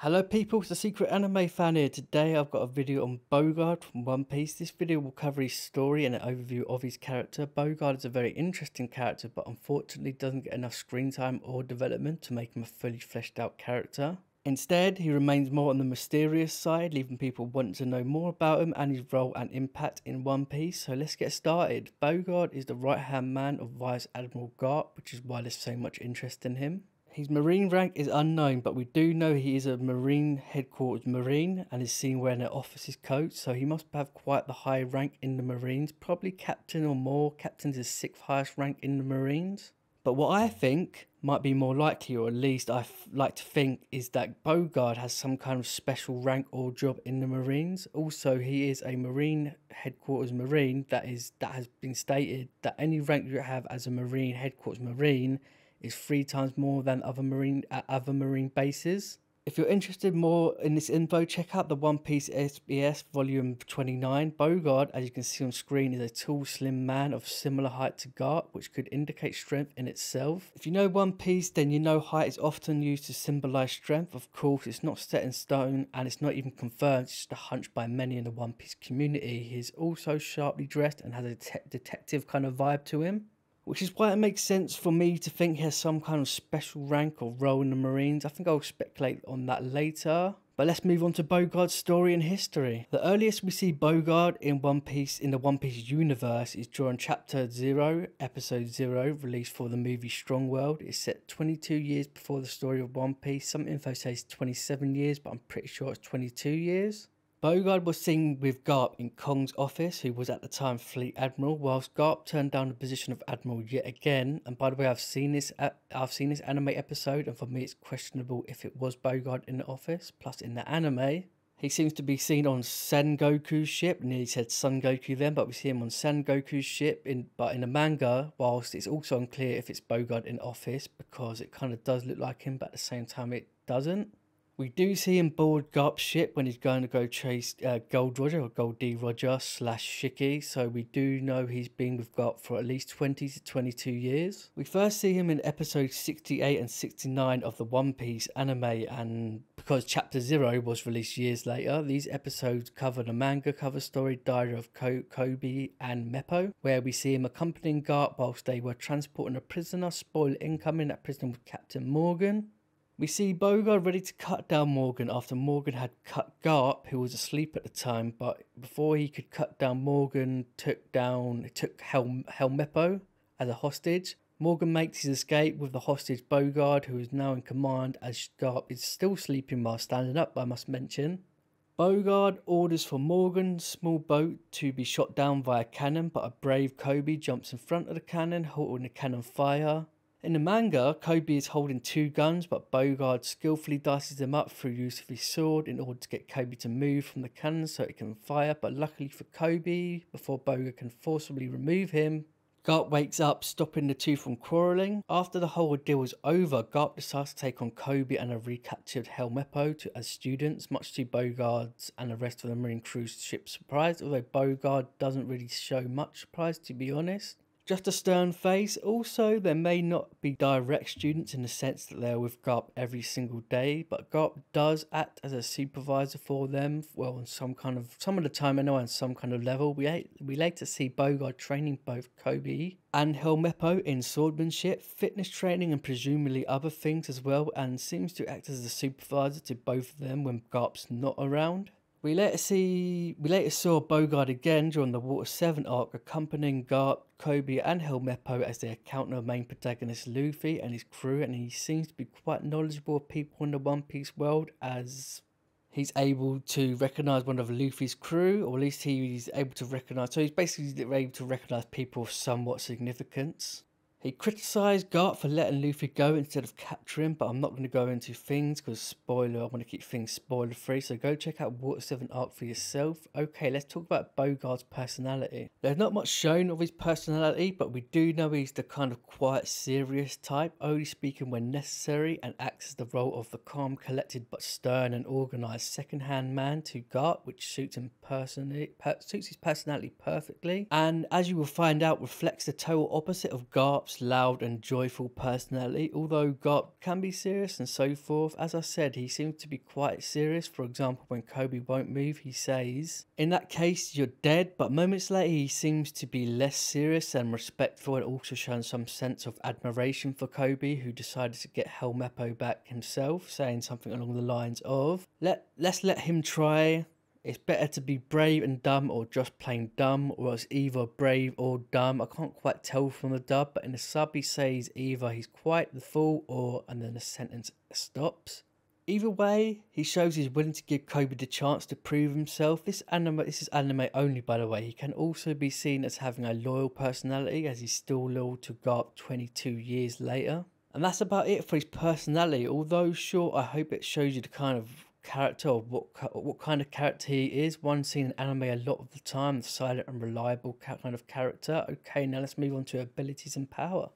Hello people, it's the Secret Anime Fan here. Today I've got a video on Bogard from One Piece. This video will cover his story and an overview of his character. Bogard is a very interesting character, but unfortunately doesn't get enough screen time or development to make him a fully fleshed out character. Instead, he remains more on the mysterious side, leaving people wanting to know more about him and his role and impact in One Piece. So let's get started. Bogard is the right hand man of Vice Admiral Garp, which is why there's so much interest in him. His Marine rank is unknown, but we do know he is a Marine headquarters Marine and is seen wearing an officer's coat, so he must have quite the high rank in the Marines, probably captain or more. Captain's his 6th highest rank in the Marines. But what I think might be more likely, or at least I like to think, is that Bogard has some kind of special rank or job in the Marines. Also, he is a Marine headquarters Marine. That has been stated that any rank you have as a Marine headquarters Marine is 3 times more than other marine bases. If you're interested more in this info, check out the One Piece SBS volume 29. Bogard, as you can see on screen, is a tall, slim man of similar height to Garp, which could indicate strength in itself. If you know One Piece, then you know height is often used to symbolize strength. Of course, it's not set in stone and it's not even confirmed, it's just a hunch by many in the One Piece community. He's also sharply dressed and has a detective kind of vibe to him, which is why it makes sense for me to think he has some kind of special rank or role in the Marines. I think I'll speculate on that later. But let's move on to Bogard's story and history. The earliest we see Bogard in One Piece, in the One Piece universe, is during Chapter 0, Episode 0, released for the movie Strong World. It's set 22 years before the story of One Piece. Some info says 27 years, but I'm pretty sure it's 22 years. Bogard was seen with Garp in Kong's office, who was at the time Fleet Admiral, whilst Garp turned down the position of Admiral yet again. And by the way, I've seen this anime episode, and for me it's questionable if it was Bogard in the office. Plus, in the anime, he seems to be seen on Sengoku's ship. Nearly said Son Goku then, but we see him on Sengoku's ship. But in the manga, whilst it's also unclear if it's Bogard in office, because it kind of does look like him, but at the same time it doesn't. We do see him board Garp's ship when he's going to go chase Gold Roger or Gold D Roger / Shiki, so we do know he's been with Garp for at least 20 to 22 years. We first see him in episodes 68 and 69 of the One Piece anime, and because Chapter 0 was released years later, these episodes cover the manga cover story Diary of Kobe and Meppo, where we see him accompanying Garp whilst they were transporting a prisoner. Spoiler incoming, that prisoner was Captain Morgan. We see Bogard ready to cut down Morgan after Morgan had cut Garp, who was asleep at the time, but before he could cut down Morgan, took Helmeppo as a hostage. Morgan makes his escape with the hostage Bogard, who is now in command, as Garp is still sleeping while standing up, I must mention. Bogard orders for Morgan's small boat to be shot down via cannon, but a brave Kobe jumps in front of the cannon, halting the cannon fire. In the manga, Kobe is holding 2 guns, but Bogard skillfully dices them up through use of his sword in order to get Kobe to move from the cannon so it can fire, but luckily for Kobe, before Bogard can forcibly remove him, Garp wakes up, stopping the two from quarrelling. After the whole ordeal is over, Garp decides to take on Kobe and a recaptured Helmeppo as students, much to Bogard's and the rest of the Marine cruise ship's surprise, although Bogard doesn't really show much surprise, to be honest. Just a stern face. Also, there may not be direct students in the sense that they're with Garp every single day, but Garp does act as a supervisor for them, well, on some of the time anyway, on some kind of level. We later see Bogard training both Kobe and Helmeppo in swordsmanship, fitness training and presumably other things as well, and seems to act as a supervisor to both of them when Garp's not around. We later saw Bogard again during the Water 7 arc, accompanying Garp, Kobe and Helmeppo as they encounter the main protagonist Luffy and his crew, and he seems to be quite knowledgeable of people in the One Piece world, as he's able to recognise one of Luffy's crew, or at least he's able to recognise, so he's basically able to recognise people of somewhat significance. He criticised Garp for letting Luffy go instead of capturing, but I'm not going to go into things because spoiler, I want to keep things spoiler free, so go check out Water 7 arc for yourself. Okay, let's talk about Bogard's personality. There's not much shown of his personality, but we do know he's the kind of quiet, serious type, only speaking when necessary, and acts as the role of the calm, collected but stern and organised second-hand man to Garp, which suits his personality perfectly, and as you will find out, reflects the total opposite of Garp's Garp's loud and joyful personality. Although Garp can be serious and so forth, as I said, he seems to be quite serious. For example, when Kobe won't move, he says, "In that case, you're dead." But moments later, he seems to be less serious and respectful, and also showing some sense of admiration for Kobe, who decided to get Helmeppo back himself, saying something along the lines of, let's let him try. It's better to be brave and dumb, or just plain dumb, or it's either brave or dumb. I can't quite tell from the dub, but in the sub he says either he's quite the fool or, and then the sentence stops. Either way, he shows he's willing to give Kobe the chance to prove himself. This is anime only, by the way. He can also be seen as having a loyal personality, as he's still loyal to Garp 22 years later. And that's about it for his personality. Although short, I hope it shows you the kind of character, or what kind of character he is. One seen in anime a lot of the time, the silent and reliable kind of character. Okay, now let's move on to abilities and power.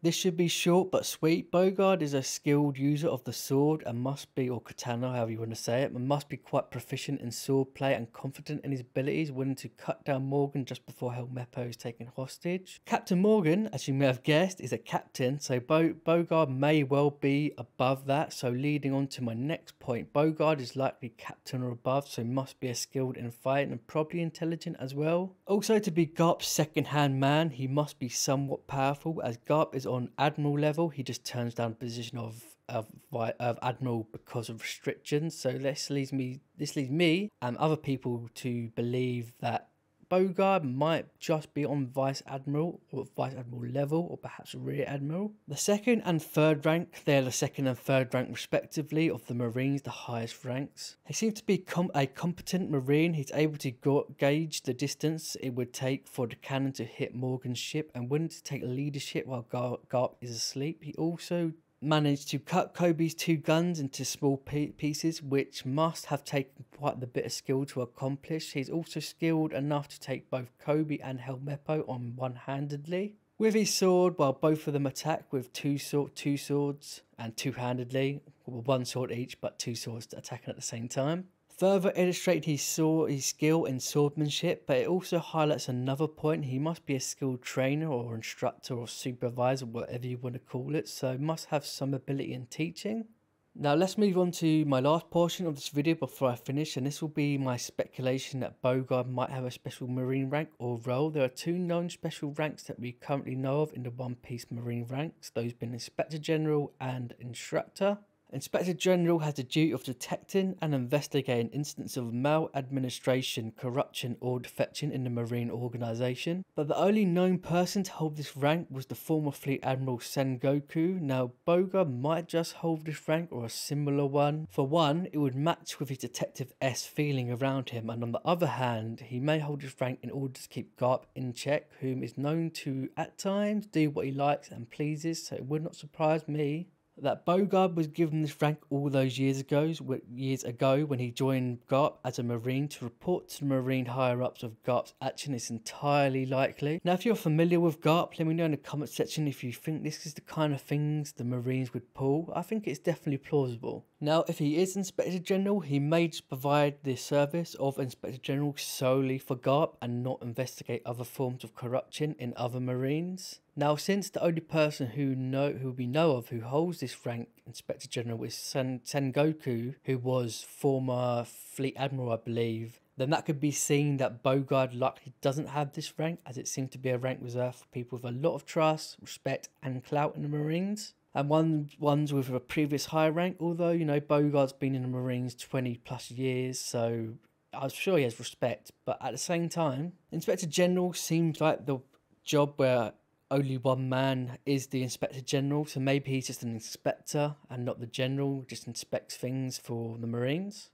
This should be short but sweet. Bogard is a skilled user of the sword and must be, or katana, however you want to say it, and must be quite proficient in sword play and confident in his abilities, willing to cut down Morgan just before Helmeppo is taken hostage. Captain Morgan, as you may have guessed, is a captain, so Bogard may well be above that. So leading on to my next point, Bogard is likely captain or above, so must be a skilled in fighting and probably intelligent as well. Also, to be Garp's second-hand man, he must be somewhat powerful, as Garp is on admiral level. He just turns down the position of admiral because of restrictions. So this leads me and other people to believe that Bogard might just be on vice admiral or vice admiral level, or perhaps rear admiral. The second and third rank, they're the second and third rank respectively of the Marines, the highest ranks. He seems to be a competent Marine. He's able to gauge the distance it would take for the cannon to hit Morgan's ship, and willing to take leadership while Garp is asleep. He also managed to cut Kobe's two guns into small pieces, which must have taken quite a bit of skill to accomplish. He's also skilled enough to take both Kobe and Helmeppo on one-handedly with his sword, while both of them attack with two swords and two-handedly, one sword each, but two swords attacking at the same time. Further illustrating his skill in swordsmanship, but it also highlights another point. He must be a skilled trainer or instructor or supervisor, whatever you want to call it, so must have some ability in teaching. Now let's move on to my last portion of this video before I finish, and this will be my speculation that Bogard might have a special Marine rank or role. There are two known special ranks that we currently know of in the One Piece Marine ranks, those being Inspector General and Instructor. Inspector General has the duty of detecting and investigating incidents of maladministration, corruption or defection in the Marine organisation. But the only known person to hold this rank was the former Fleet Admiral Sengoku. Now Bogard might just hold this rank or a similar one. For one, it would match with his detective-esque feeling around him, and on the other hand, he may hold this rank in order to keep Garp in check, whom is known to at times do what he likes and pleases, so it would not surprise me that Bogard was given this rank all those years ago when he joined Garp as a Marine to report to the Marine higher-ups of Garp's action is entirely likely. Now if you're familiar with Garp, let me know in the comment section if you think this is the kind of things the Marines would pull. I think it's definitely plausible. Now if he is Inspector General, he may just provide the service of Inspector General solely for Garp and not investigate other forms of corruption in other Marines. Now, since the only person who we know of who holds this rank, Inspector General, is Sengoku, who was former Fleet Admiral, I believe, then that could be seen that Bogard likely doesn't have this rank, as it seems to be a rank reserved for people with a lot of trust, respect and clout in the Marines, and ones with a previous higher rank, although, you know, Bogard's been in the Marines 20 plus years, so I'm sure he has respect. But at the same time, Inspector General seems like the job where only one man is the Inspector General, so maybe he's just an inspector and not the general, just inspects things for the Marines.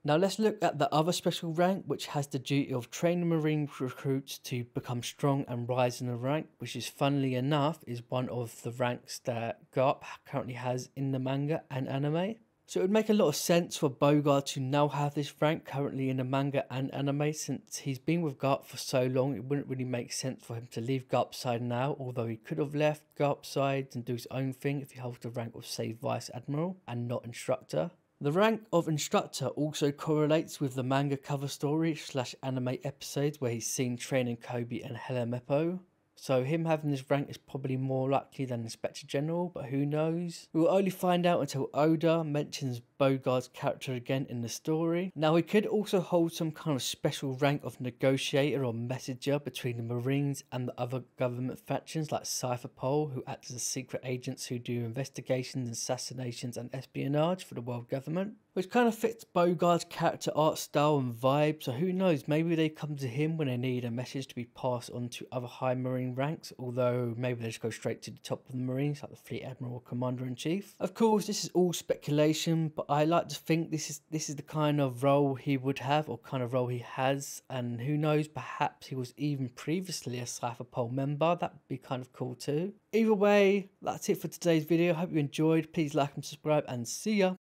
Now let's look at the other special rank, which has the duty of training Marine recruits to become strong and rise in the rank, which is, funnily enough, is one of the ranks that Garp currently has in the manga and anime. So it would make a lot of sense for Bogard to now have this rank currently in the manga and anime. Since he's been with Garp for so long, it wouldn't really make sense for him to leave Garp's side now, although he could have left Garp's side and do his own thing if he holds the rank of, say, Vice Admiral and not Instructor. The rank of Instructor also correlates with the manga cover story / anime episodes where he's seen training Kobe and Helmeppo. So him having this rank is probably more likely than Inspector General, but who knows? We will only find out until Oda mentions Bogard's character again in the story. Now he could also hold some kind of special rank of negotiator or messenger between the Marines and the other government factions like Cypherpol, who act as secret agents who do investigations, assassinations and espionage for the world government, which kind of fits Bogard's character art style and vibe. So who knows, maybe they come to him when they need a message to be passed on to other high Marine ranks, although maybe they just go straight to the top of the Marines like the Fleet Admiral or Commander-in-Chief. Of course this is all speculation, but I like to think this is the kind of role he would have, or kind of role he has, and who knows, perhaps he was even previously a Cypherpol member. That would be kind of cool too. Either way, that's it for today's video. Hope you enjoyed. Please like and subscribe, and see ya.